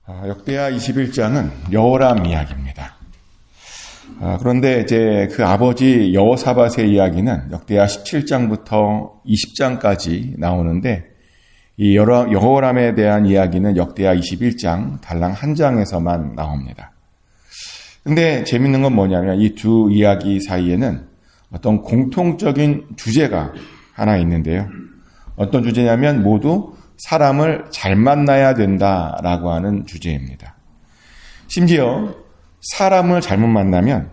역대하 21장은 여호람 이야기입니다. 그런데 이제 그 아버지 여호사밧의 이야기는 역대하 17장부터 20장까지 나오는데 이 여호람에 대한 이야기는 역대하 21장 달랑 한 장에서만 나옵니다. 근데 재밌는 건 뭐냐면 이 두 이야기 사이에는 어떤 공통적인 주제가 하나 있는데요. 어떤 주제냐면 모두 사람을 잘 만나야 된다라고 하는 주제입니다. 심지어 사람을 잘못 만나면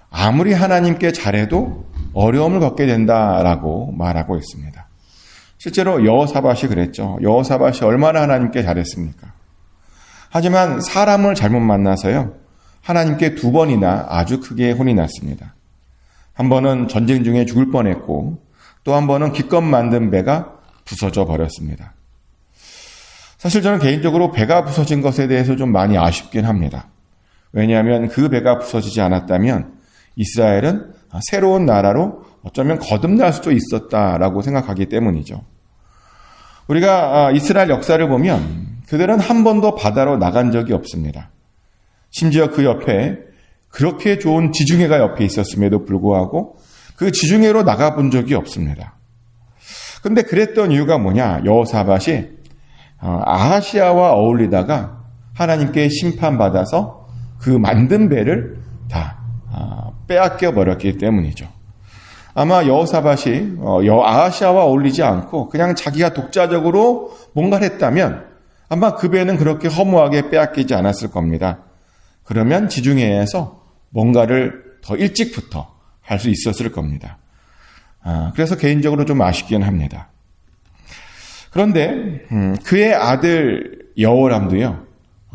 아무리 하나님께 잘해도 어려움을 겪게 된다라고 말하고 있습니다. 실제로 여호사밧이 그랬죠. 여호사밧이 얼마나 하나님께 잘했습니까? 하지만 사람을 잘못 만나서요. 하나님께 2번이나 아주 크게 혼이 났습니다. 한 번은 전쟁 중에 죽을 뻔했고 또 한 번은 기껏 만든 배가 부서져 버렸습니다. 사실 저는 개인적으로 배가 부서진 것에 대해서 좀 많이 아쉽긴 합니다. 왜냐하면 그 배가 부서지지 않았다면 이스라엘은 새로운 나라로 어쩌면 거듭날 수도 있었다라고 생각하기 때문이죠. 우리가 이스라엘 역사를 보면 그들은 한 번도 바다로 나간 적이 없습니다. 심지어 그 옆에 그렇게 좋은 지중해가 옆에 있었음에도 불구하고 그 지중해로 나가본 적이 없습니다. 근데 그랬던 이유가 뭐냐? 여호사밧이 아하시아와 어울리다가 하나님께 심판받아서 그 만든 배를 다 빼앗겨 버렸기 때문이죠. 아마 여호사밧이 아하시아와 어울리지 않고 그냥 자기가 독자적으로 뭔가를 했다면 아마 그 배는 그렇게 허무하게 빼앗기지 않았을 겁니다. 그러면 지중해에서 뭔가를 더 일찍부터 할 수 있었을 겁니다. 그래서 개인적으로 좀 아쉽긴 합니다. 그런데 그의 아들 여호람도요.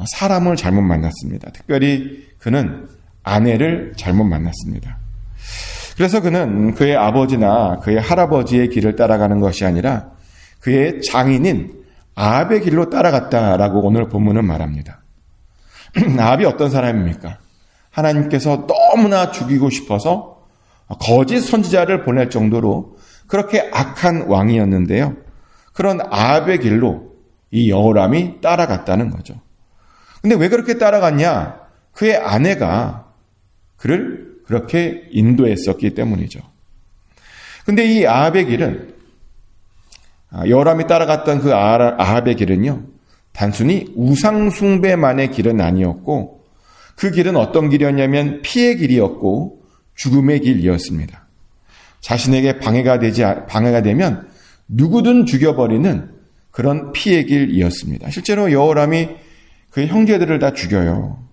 사람을 잘못 만났습니다. 특별히 그는 아내를 잘못 만났습니다. 그래서 그는 그의 아버지나 그의 할아버지의 길을 따라가는 것이 아니라 그의 장인인 아합의 길로 따라갔다라고 오늘 본문은 말합니다. 아합이 어떤 사람입니까? 하나님께서 너무나 죽이고 싶어서 거짓 선지자를 보낼 정도로 그렇게 악한 왕이었는데요. 그런 아합의 길로 이 여호람이 따라갔다는 거죠. 근데 왜 그렇게 따라갔냐? 그의 아내가 그를 그렇게 인도했었기 때문이죠. 근데 이 아합의 길은 여호람이 따라갔던 그 아합의 길은요. 단순히 우상 숭배만의 길은 아니었고 그 길은 어떤 길이었냐면 피의 길이었고 죽음의 길이었습니다. 자신에게 방해가 되면 누구든 죽여버리는 그런 피의 길이었습니다. 실제로 여호람이 그의 형제들을 다 죽여요.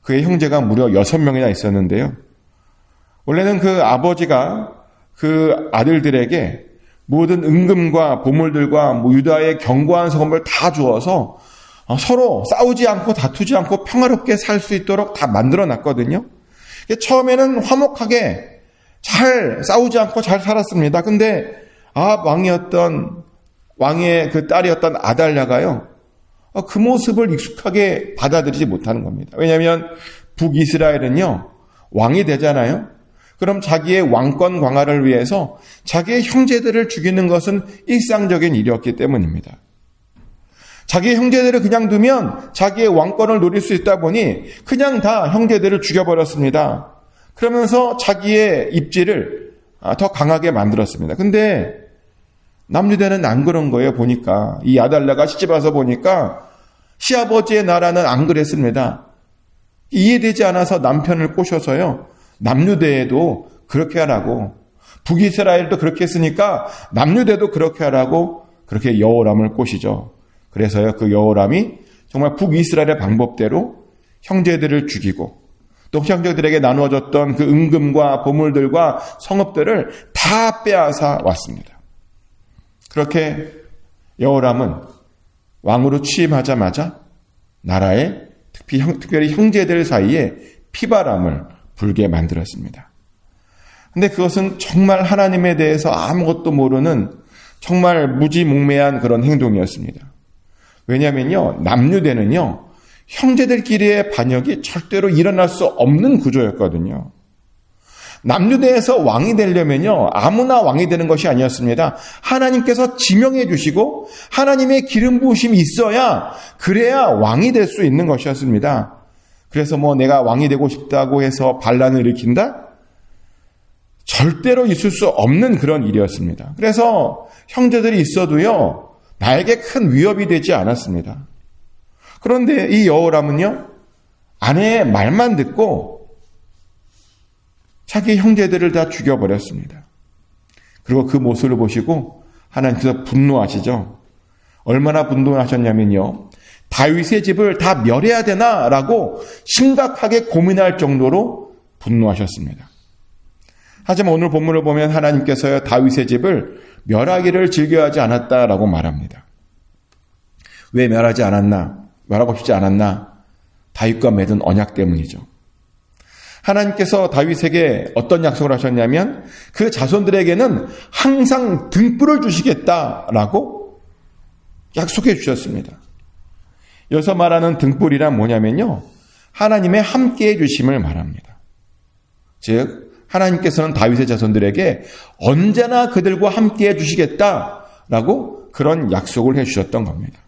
그의 형제가 무려 6명이나 있었는데요. 원래는 그 아버지가 그 아들들에게 모든 은금과 보물들과 유다의 견고한 성읍을 다 주어서 서로 싸우지 않고 다투지 않고 평화롭게 살 수 있도록 다 만들어 놨거든요. 처음에는 화목하게 잘 싸우지 않고 잘 살았습니다. 근데 아합 왕의 그 딸이었던 아달랴가요. 그 모습을 익숙하게 받아들이지 못하는 겁니다. 왜냐하면 북이스라엘은요. 왕이 되잖아요. 그럼 자기의 왕권 강화를 위해서 자기의 형제들을 죽이는 것은 일상적인 일이었기 때문입니다. 자기의 형제들을 그냥 두면 자기의 왕권을 노릴 수 있다 보니 그냥 다 형제들을 죽여버렸습니다. 그러면서 자기의 입지를 더 강하게 만들었습니다. 근데 남유대는 안 그런 거예요. 보니까 이 아달랴가 시집와서 보니까 시아버지의 나라는 안 그랬습니다. 이해되지 않아서 남편을 꼬셔서요. 남유대에도 그렇게 하라고, 북이스라엘도 그렇게 했으니까 남유대도 그렇게 하라고 그렇게 여호람을 꼬시죠. 그래서요, 그 여호람이 정말 북이스라엘의 방법대로 형제들을 죽이고 또 형제들에게 나누어졌던 그 은금과 보물들과 성읍들을 다 빼앗아 왔습니다. 그렇게 여호람은 왕으로 취임하자마자 나라에 특별히 형제들 사이에 피바람을 불게 만들었습니다. 근데 그것은 정말 하나님에 대해서 아무것도 모르는 정말 무지몽매한 그런 행동이었습니다. 왜냐하면요, 남유대는요, 형제들끼리의 반역이 절대로 일어날 수 없는 구조였거든요. 남유대에서 왕이 되려면요, 아무나 왕이 되는 것이 아니었습니다. 하나님께서 지명해 주시고 하나님의 기름 부으심이 있어야, 그래야 왕이 될 수 있는 것이었습니다. 그래서 내가 왕이 되고 싶다고 해서 반란을 일으킨다? 절대로 있을 수 없는 그런 일이었습니다. 그래서 형제들이 있어도요, 나에게 큰 위협이 되지 않았습니다. 그런데 이 여호람은요, 아내의 말만 듣고 자기 형제들을 다 죽여버렸습니다. 그리고 그 모습을 보시고 하나님께서 분노하시죠. 얼마나 분노하셨냐면요, 다윗의 집을 다 멸해야 되나라고 심각하게 고민할 정도로 분노하셨습니다. 하지만 오늘 본문을 보면 하나님께서요, 다윗의 집을 멸하기를 즐겨하지 않았다라고 말합니다. 왜 멸하지 않았나? 멸하고 싶지 않았나? 다윗과 맺은 언약 때문이죠. 하나님께서 다윗에게 어떤 약속을 하셨냐면 그 자손들에게는 항상 등불을 주시겠다라고 약속해 주셨습니다. 여기서 말하는 등불이란 뭐냐면요, 하나님의 함께해 주심을 말합니다. 즉 하나님께서는 다윗의 자손들에게 언제나 그들과 함께해 주시겠다라고 그런 약속을 해 주셨던 겁니다.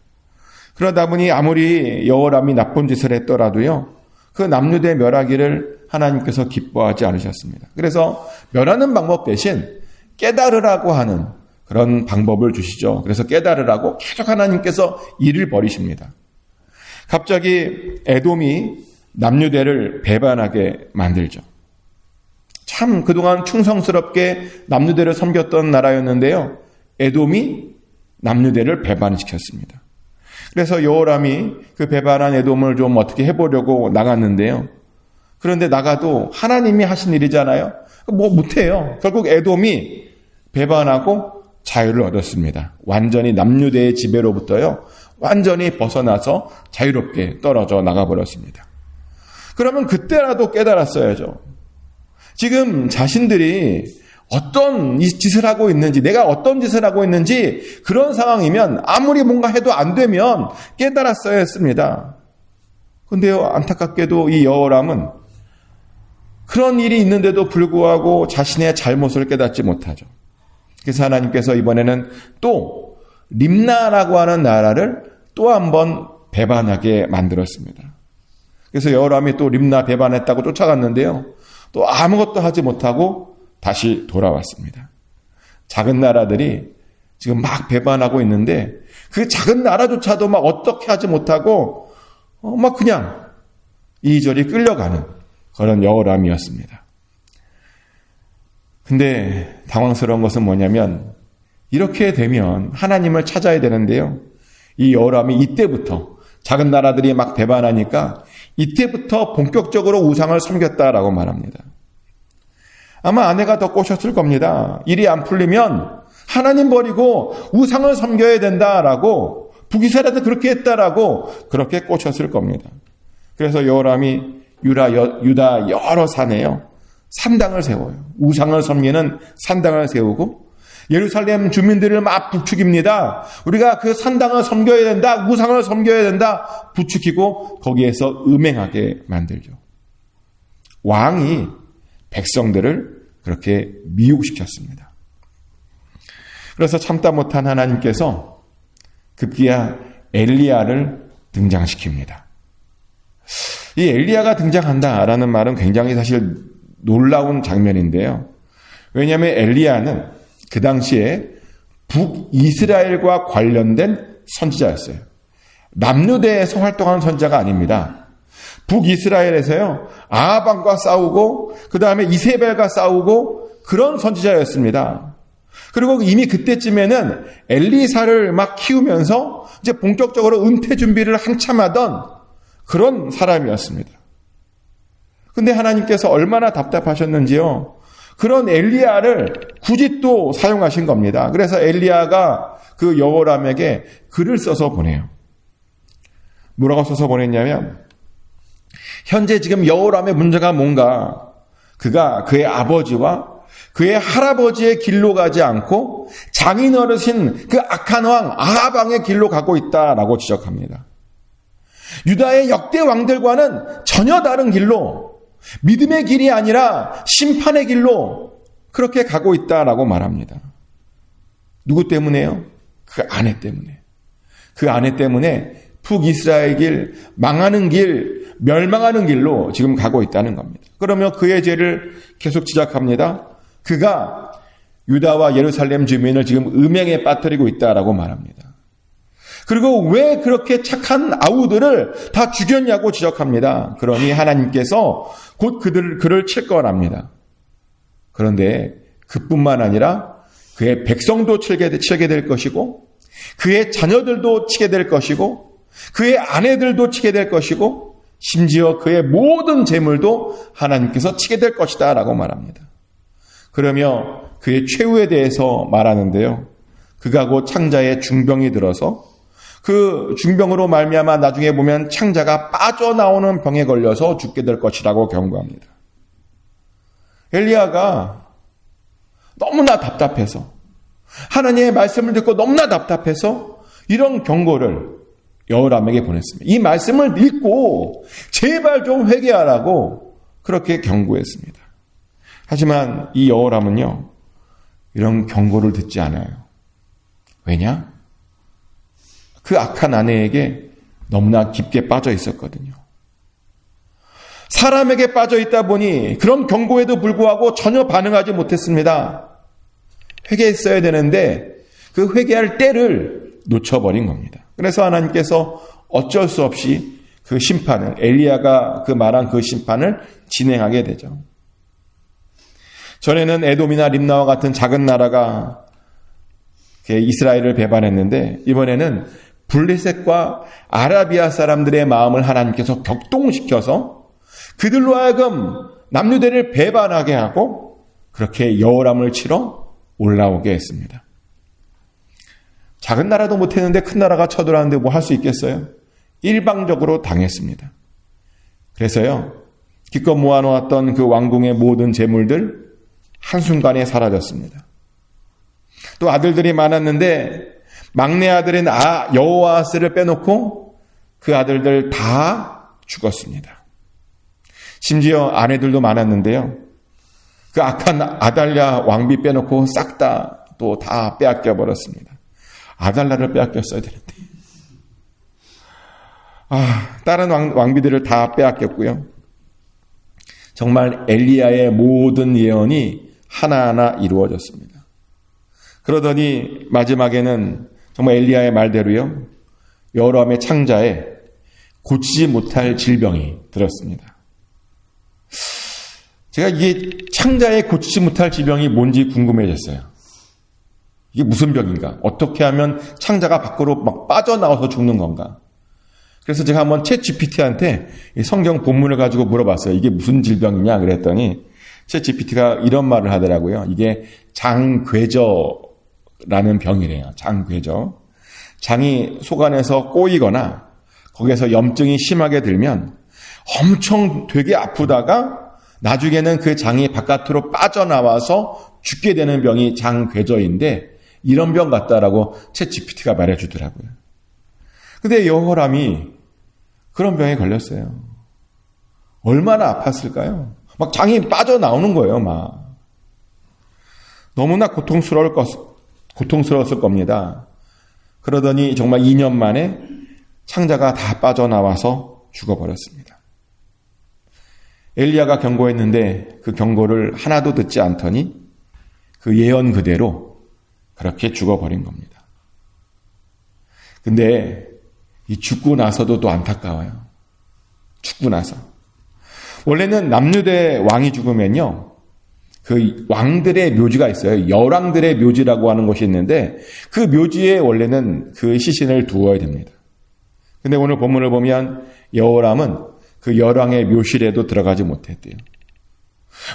그러다 보니 아무리 여호람이 나쁜 짓을 했더라도요, 그 남유대 멸하기를 하나님께서 기뻐하지 않으셨습니다. 그래서 멸하는 방법 대신 깨달으라고 하는 그런 방법을 주시죠. 그래서 깨달으라고 계속 하나님께서 일을 벌이십니다. 갑자기 에돔이 남유대를 배반하게 만들죠. 참 그동안 충성스럽게 남유대를 섬겼던 나라였는데요, 에돔이 남유대를 배반시켰습니다. 그래서 여호람이 그 배반한 에돔을 좀 어떻게 해보려고 나갔는데요, 그런데 나가도 하나님이 하신 일이잖아요. 못해요. 결국 에돔이 배반하고 자유를 얻었습니다. 완전히 남유대의 지배로부터요, 완전히 벗어나서 자유롭게 떨어져 나가버렸습니다. 그러면 그때라도 깨달았어야죠. 지금 자신들이 어떤 짓을 하고 있는지, 내가 어떤 짓을 하고 있는지, 그런 상황이면 아무리 뭔가 해도 안 되면 깨달았어야 했습니다. 그런데요, 안타깝게도 이 여호람은 그런 일이 있는데도 불구하고 자신의 잘못을 깨닫지 못하죠. 그래서 하나님께서 이번에는 또 림나라고 하는 나라를 또 한 번 배반하게 만들었습니다. 그래서 여호람이 또 림나 배반했다고 쫓아갔는데요, 또 아무것도 하지 못하고 다시 돌아왔습니다. 작은 나라들이 지금 막 배반하고 있는데 그 작은 나라조차도 막 어떻게 하지 못하고 막 그냥 이리저리 끌려가는 그런 여호람이었습니다. 근데 당황스러운 것은 뭐냐면 이렇게 되면 하나님을 찾아야 되는데요, 이 여호람이 이때부터 작은 나라들이 막 배반하니까 이때부터 본격적으로 우상을 섬겼다라고 말합니다. 아마 아내가 더 꼬셨을 겁니다. 일이 안 풀리면 하나님 버리고 우상을 섬겨야 된다라고, 북이스라엘한테 그렇게 했다라고 그렇게 꼬셨을 겁니다. 그래서 여호람이 유다 여러 산에요, 산당을 세워요. 우상을 섬기는 산당을 세우고 예루살렘 주민들을 막 부추깁니다. 우리가 그 산당을 섬겨야 된다, 우상을 섬겨야 된다 부추기고 거기에서 음행하게 만들죠. 왕이 백성들을 그렇게 미혹시켰습니다. 그래서 참다 못한 하나님께서 급기야 엘리야를 등장시킵니다. 이 엘리야가 등장한다라는 말은 굉장히 사실 놀라운 장면인데요. 왜냐하면 엘리야는 그 당시에 북이스라엘과 관련된 선지자였어요. 남유대에서 활동하는 선지자가 아닙니다. 북이스라엘에서요, 아합 왕과 싸우고 그 다음에 이세벨과 싸우고 그런 선지자였습니다. 그리고 이미 그때쯤에는 엘리사를 막 키우면서 이제 본격적으로 은퇴 준비를 한참 하던 그런 사람이었습니다. 근데 하나님께서 얼마나 답답하셨는지요, 그런 엘리야를 굳이 또 사용하신 겁니다. 그래서 엘리야가 그 여호람에게 글을 써서 보내요. 뭐라고 써서 보냈냐면, 현재 지금 여호람의 문제가 뭔가, 그가 그의 아버지와 그의 할아버지의 길로 가지 않고 장인어르신 그 악한 왕 아합 왕의 길로 가고 있다라고 지적합니다. 유다의 역대 왕들과는 전혀 다른 길로, 믿음의 길이 아니라 심판의 길로 그렇게 가고 있다라고 말합니다. 누구 때문에요? 그 아내 때문에. 그 아내 때문에 북이스라엘 길, 망하는 길, 멸망하는 길로 지금 가고 있다는 겁니다. 그러면 그의 죄를 계속 지적합니다. 그가 유다와 예루살렘 주민을 지금 음행에 빠뜨리고 있다라고 말합니다. 그리고 왜 그렇게 착한 아우들을 다 죽였냐고 지적합니다. 그러니 하나님께서 곧 그를 칠 거랍니다. 그런데 그뿐만 아니라 그의 백성도 치게 될 것이고 그의 자녀들도 치게 될 것이고 그의 아내들도 치게 될 것이고 심지어 그의 모든 재물도 하나님께서 치게 될 것이다 라고 말합니다. 그러며 그의 최후에 대해서 말하는데요. 그가 곧 창자에 중병이 들어서 그 중병으로 말미암아 나중에 보면 창자가 빠져나오는 병에 걸려서 죽게 될 것이라고 경고합니다. 엘리야가 너무나 답답해서 하나님의 말씀을 듣고 너무나 답답해서 이런 경고를 여호람에게 보냈습니다. 이 말씀을 읽고 제발 좀 회개하라고 그렇게 경고했습니다. 하지만 이 여호람은요, 이런 경고를 듣지 않아요. 왜냐? 그 악한 아내에게 너무나 깊게 빠져 있었거든요. 사람에게 빠져 있다 보니 그런 경고에도 불구하고 전혀 반응하지 못했습니다. 회개했어야 되는데 그 회개할 때를 놓쳐버린 겁니다. 그래서 하나님께서 어쩔 수 없이 그 심판을, 엘리야가 그 말한 그 심판을 진행하게 되죠. 전에는 에돔이나 림나와 같은 작은 나라가 이스라엘을 배반했는데 이번에는 블레셋과 아라비아 사람들의 마음을 하나님께서 격동시켜서 그들로 하여금 남유대를 배반하게 하고 그렇게 여호람을 치러 올라오게 했습니다. 작은 나라도 못했는데 큰 나라가 쳐들어왔는데 뭐 할 수 있겠어요? 일방적으로 당했습니다. 그래서요, 기껏 모아놓았던 그 왕궁의 모든 재물들 한순간에 사라졌습니다. 또 아들들이 많았는데 막내 아들인 여호아스를 빼놓고 그 아들들 다 죽었습니다. 심지어 아내들도 많았는데요. 그 악한 아달랴 왕비 빼놓고 싹 다 또 다 빼앗겨 버렸습니다. 아달랴를 빼앗겼어야 되는데. 다른 왕비들을 다 빼앗겼고요. 정말 엘리야의 모든 예언이 하나하나 이루어졌습니다. 그러더니 마지막에는 정말 엘리야의 말대로요, 여호람의 창자에 고치지 못할 질병이 들었습니다. 제가 이게 창자에 고치지 못할 질병이 뭔지 궁금해졌어요. 이게 무슨 병인가? 어떻게 하면 창자가 밖으로 막 빠져나와서 죽는 건가? 그래서 제가 한번 챗GPT한테 성경 본문을 가지고 물어봤어요. 이게 무슨 질병이냐? 그랬더니 챗GPT가 이런 말을 하더라고요. 이게 장궤저라는 병이래요. 장궤저. 장이 속 안에서 꼬이거나 거기에서 염증이 심하게 들면 엄청 되게 아프다가 나중에는 그 장이 바깥으로 빠져나와서 죽게 되는 병이 장궤저인데 이런 병 같다라고 챗GPT가 말해주더라고요. 근데 여호람이 그런 병에 걸렸어요. 얼마나 아팠을까요? 막 장이 빠져나오는 거예요, 막. 너무나 고통스러웠을 겁니다. 그러더니 정말 2년 만에 창자가 다 빠져나와서 죽어버렸습니다. 엘리야가 경고했는데 그 경고를 하나도 듣지 않더니 그 예언 그대로 그렇게 죽어버린 겁니다. 근데 이 죽고 나서도 또 안타까워요. 죽고 나서. 원래는 남유대 왕이 죽으면요, 그 왕들의 묘지가 있어요. 열왕들의 묘지라고 하는 것이 있는데 그 묘지에 원래는 그 시신을 두어야 됩니다. 근데 오늘 본문을 보면 여호람은 그 열왕의 묘실에도 들어가지 못했대요.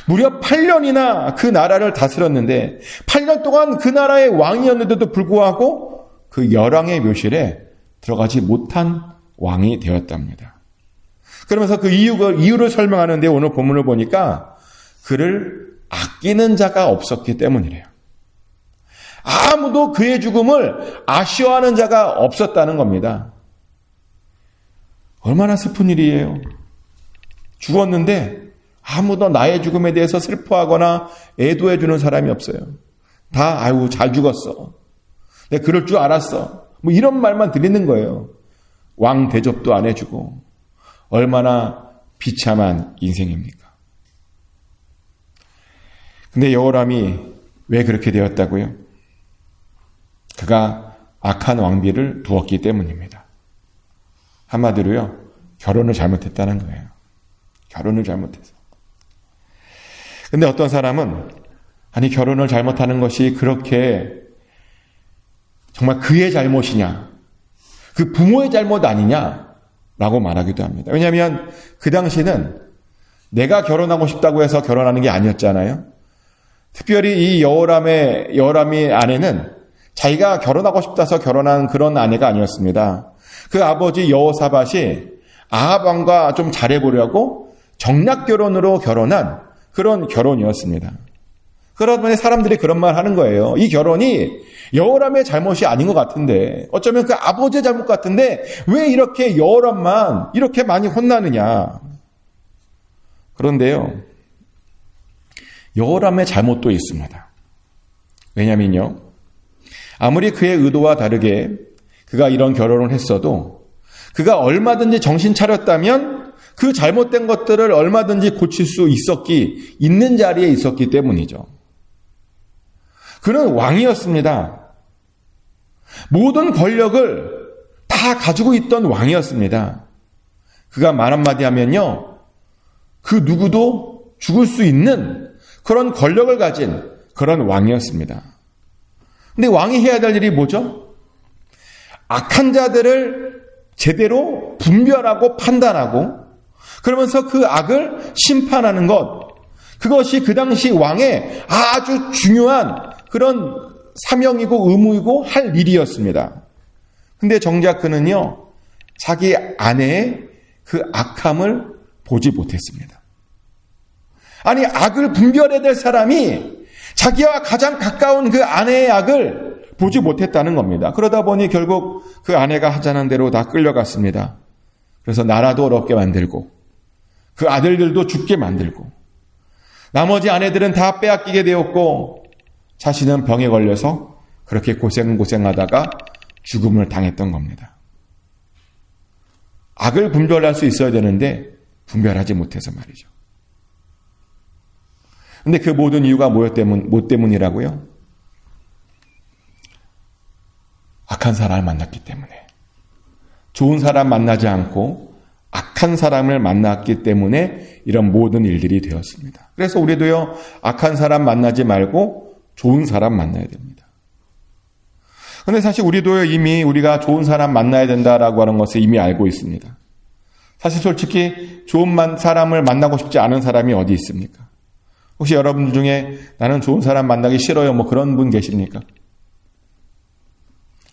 무려 8년이나 그 나라를 다스렸는데 8년 동안 그 나라의 왕이었는데도 불구하고 그 열왕의 묘실에 들어가지 못한 왕이 되었답니다. 그러면서 그 이유를 설명하는데 오늘 본문을 보니까 그를 아끼는 자가 없었기 때문이래요. 아무도 그의 죽음을 아쉬워하는 자가 없었다는 겁니다. 얼마나 슬픈 일이에요. 죽었는데 아무도 나의 죽음에 대해서 슬퍼하거나 애도해 주는 사람이 없어요. 다 아유 잘 죽었어. 내가 그럴 줄 알았어. 뭐 이런 말만 들리는 거예요. 왕 대접도 안 해주고 얼마나 비참한 인생입니까? 근데 여호람이 왜 그렇게 되었다고요? 그가 악한 왕비를 두었기 때문입니다. 한마디로요, 결혼을 잘못했다는 거예요. 결혼을 잘못해서. 근데 어떤 사람은 아니 결혼을 잘못하는 것이 그렇게 정말 그의 잘못이냐, 그 부모의 잘못 아니냐라고 말하기도 합니다. 왜냐하면 그 당시는 내가 결혼하고 싶다고 해서 결혼하는 게 아니었잖아요. 특별히 이 여호람의 아내는 자기가 결혼하고 싶다서 결혼한 그런 아내가 아니었습니다. 그 아버지 여호사밧이 아합 왕과 좀 잘해보려고 정략 결혼으로 결혼한 그런 결혼이었습니다. 그러다 보니 사람들이 그런 말 하는 거예요. 이 결혼이 여호람의 잘못이 아닌 것 같은데, 어쩌면 그 아버지의 잘못 같은데 왜 이렇게 여호람만 이렇게 많이 혼나느냐. 그런데요, 여호람의 잘못도 있습니다. 왜냐면요, 아무리 그의 의도와 다르게 그가 이런 결혼을 했어도 그가 얼마든지 정신 차렸다면 그 잘못된 것들을 얼마든지 고칠 수 있는 자리에 있었기 때문이죠. 그는 왕이었습니다. 모든 권력을 다 가지고 있던 왕이었습니다. 그가 말 한마디 하면요, 그 누구도 죽을 수 있는 그런 권력을 가진 그런 왕이었습니다. 근데 왕이 해야 될 일이 뭐죠? 악한 자들을 제대로 분별하고 판단하고 그러면서 그 악을 심판하는 것, 그것이 그 당시 왕의 아주 중요한 그런 사명이고 의무이고 할 일이었습니다. 근데 정작 그는요, 자기 아내의 그 악함을 보지 못했습니다. 아니, 악을 분별해야 될 사람이 자기와 가장 가까운 그 아내의 악을 보지 못했다는 겁니다. 그러다 보니 결국 그 아내가 하자는 대로 다 끌려갔습니다. 그래서 나라도 어렵게 만들고 그 아들들도 죽게 만들고 나머지 아내들은 다 빼앗기게 되었고 자신은 병에 걸려서 그렇게 고생하다가 죽음을 당했던 겁니다. 악을 분별할 수 있어야 되는데 분별하지 못해서 말이죠. 근데 그 모든 이유가 뭐 때문이라고요? 악한 사람을 만났기 때문에. 좋은 사람 만나지 않고 악한 사람을 만났기 때문에 이런 모든 일들이 되었습니다. 그래서 우리도요, 악한 사람 만나지 말고 좋은 사람 만나야 됩니다. 근데 사실 우리도요, 이미 우리가 좋은 사람 만나야 된다라고 하는 것을 이미 알고 있습니다. 사실 솔직히 좋은 사람을 만나고 싶지 않은 사람이 어디 있습니까? 혹시 여러분들 중에 나는 좋은 사람 만나기 싫어요, 뭐 그런 분 계십니까?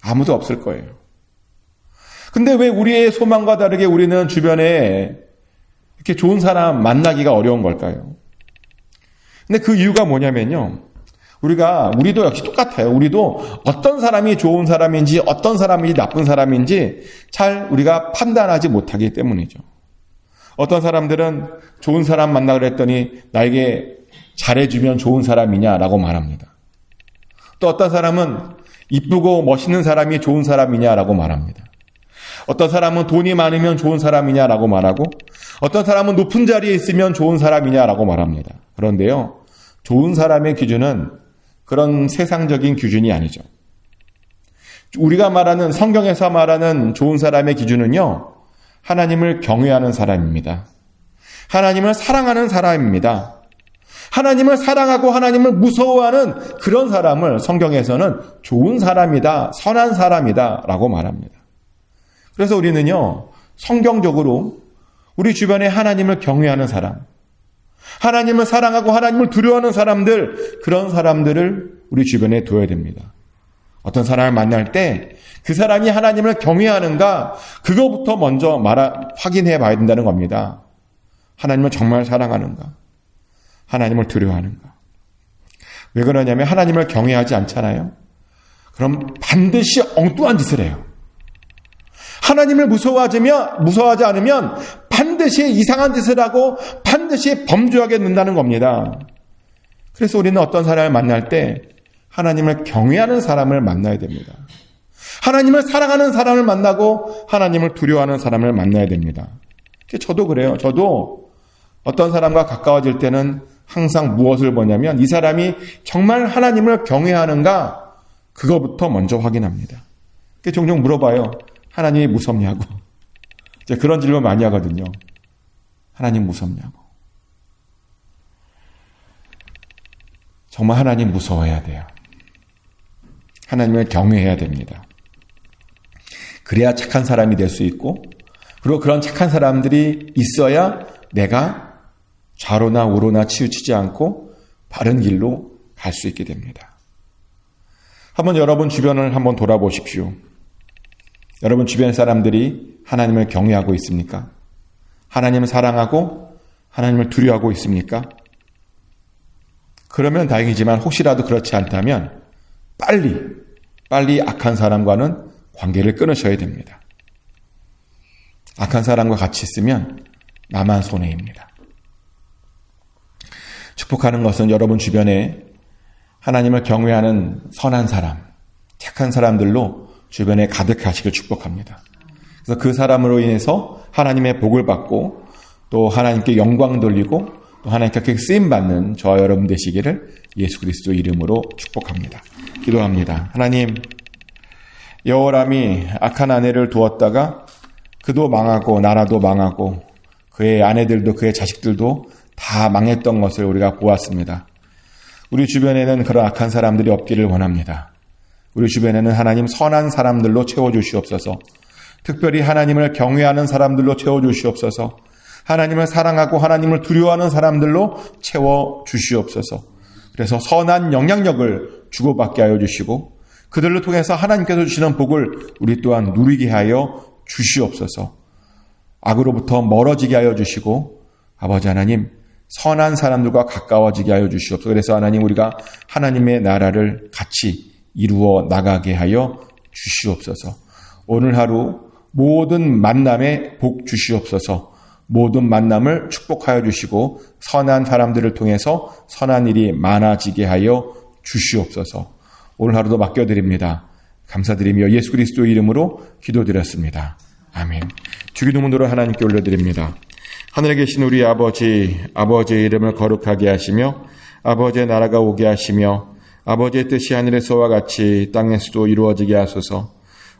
아무도 없을 거예요. 근데 왜 우리의 소망과 다르게 우리는 주변에 이렇게 좋은 사람 만나기가 어려운 걸까요? 근데 그 이유가 뭐냐면요, 우리도 역시 똑같아요. 우리도 어떤 사람이 좋은 사람인지 어떤 사람이 나쁜 사람인지 잘 우리가 판단하지 못하기 때문이죠. 어떤 사람들은 좋은 사람 만나 그랬더니 나에게 잘해주면 좋은 사람이냐라고 말합니다. 또 어떤 사람은 이쁘고 멋있는 사람이 좋은 사람이냐라고 말합니다. 어떤 사람은 돈이 많으면 좋은 사람이냐라고 말하고 어떤 사람은 높은 자리에 있으면 좋은 사람이냐라고 말합니다. 그런데요, 좋은 사람의 기준은 그런 세상적인 기준이 아니죠. 우리가 말하는, 성경에서 말하는 좋은 사람의 기준은요, 하나님을 경외하는 사람입니다. 하나님을 사랑하는 사람입니다. 하나님을 사랑하고 하나님을 무서워하는 그런 사람을 성경에서는 좋은 사람이다, 선한 사람이다 라고 말합니다. 그래서 우리는요, 성경적으로 우리 주변에 하나님을 경외하는 사람, 하나님을 사랑하고 하나님을 두려워하는 사람들, 그런 사람들을 우리 주변에 둬야 됩니다. 어떤 사람을 만날 때 그 사람이 하나님을 경외하는가, 그거부터 먼저 확인해 봐야 된다는 겁니다. 하나님을 정말 사랑하는가, 하나님을 두려워하는가. 왜 그러냐면 하나님을 경외하지 않잖아요. 그럼 반드시 엉뚱한 짓을 해요. 하나님을 무서워하지 않으면 반드시 반드시 이상한 짓을 하고 반드시 범죄하게 된다는 겁니다. 그래서 우리는 어떤 사람을 만날 때 하나님을 경외하는 사람을 만나야 됩니다. 하나님을 사랑하는 사람을 만나고 하나님을 두려워하는 사람을 만나야 됩니다. 저도 그래요. 저도 어떤 사람과 가까워질 때는 항상 무엇을 보냐면 이 사람이 정말 하나님을 경외하는가 그거부터 먼저 확인합니다. 종종 물어봐요. 하나님이 무섭냐고. 그런 질문 많이 하거든요. 하나님 무섭냐고. 정말 하나님 무서워해야 돼요. 하나님을 경외해야 됩니다. 그래야 착한 사람이 될 수 있고, 그리고 그런 착한 사람들이 있어야 내가 좌로나 우로나 치우치지 않고 바른 길로 갈 수 있게 됩니다. 한번 여러분 주변을 한번 돌아보십시오. 여러분 주변 사람들이 하나님을 경외하고 있습니까? 하나님을 사랑하고 하나님을 두려워하고 있습니까? 그러면 다행이지만 혹시라도 그렇지 않다면 빨리 악한 사람과는 관계를 끊으셔야 됩니다. 악한 사람과 같이 있으면 나만 손해입니다. 축복하는 것은 여러분 주변에 하나님을 경외하는 선한 사람, 착한 사람들로 주변에 가득하시길 축복합니다. 그래서 그 사람으로 인해서 하나님의 복을 받고 또 하나님께 영광 돌리고 또 하나님께 쓰임받는 저와 여러분 되시기를 예수 그리스도 이름으로 축복합니다. 기도합니다. 하나님, 여호람이 악한 아내를 두었다가 그도 망하고 나라도 망하고 그의 아내들도 그의 자식들도 다 망했던 것을 우리가 보았습니다. 우리 주변에는 그런 악한 사람들이 없기를 원합니다. 우리 주변에는 하나님 선한 사람들로 채워주시옵소서. 특별히 하나님을 경외하는 사람들로 채워주시옵소서. 하나님을 사랑하고 하나님을 두려워하는 사람들로 채워주시옵소서. 그래서 선한 영향력을 주고받게 하여 주시고 그들을 통해서 하나님께서 주시는 복을 우리 또한 누리게 하여 주시옵소서. 악으로부터 멀어지게 하여 주시고 아버지 하나님 선한 사람들과 가까워지게 하여 주시옵소서. 그래서 하나님 우리가 하나님의 나라를 같이 이루어 나가게 하여 주시옵소서. 오늘 하루 모든 만남에 복 주시옵소서. 모든 만남을 축복하여 주시고 선한 사람들을 통해서 선한 일이 많아지게 하여 주시옵소서. 오늘 하루도 맡겨드립니다. 감사드리며 예수 그리스도 이름으로 기도드렸습니다. 아멘. 주기도문으로 하나님께 올려드립니다. 하늘에 계신 우리 아버지, 아버지의 이름을 거룩하게 하시며 아버지의 나라가 오게 하시며 아버지의 뜻이 하늘에서와 같이 땅에서도 이루어지게 하소서.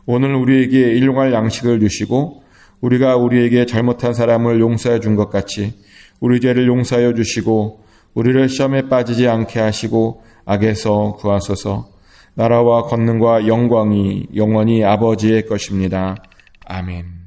오늘 우리에게 일용할 양식을 주시고 우리가 우리에게 잘못한 사람을 용서해 준 것 같이 우리 죄를 용서하여 주시고 우리를 시험에 빠지지 않게 하시고 악에서 구하소서. 나라와 권능과 영광이 영원히 아버지의 것입니다. 아멘.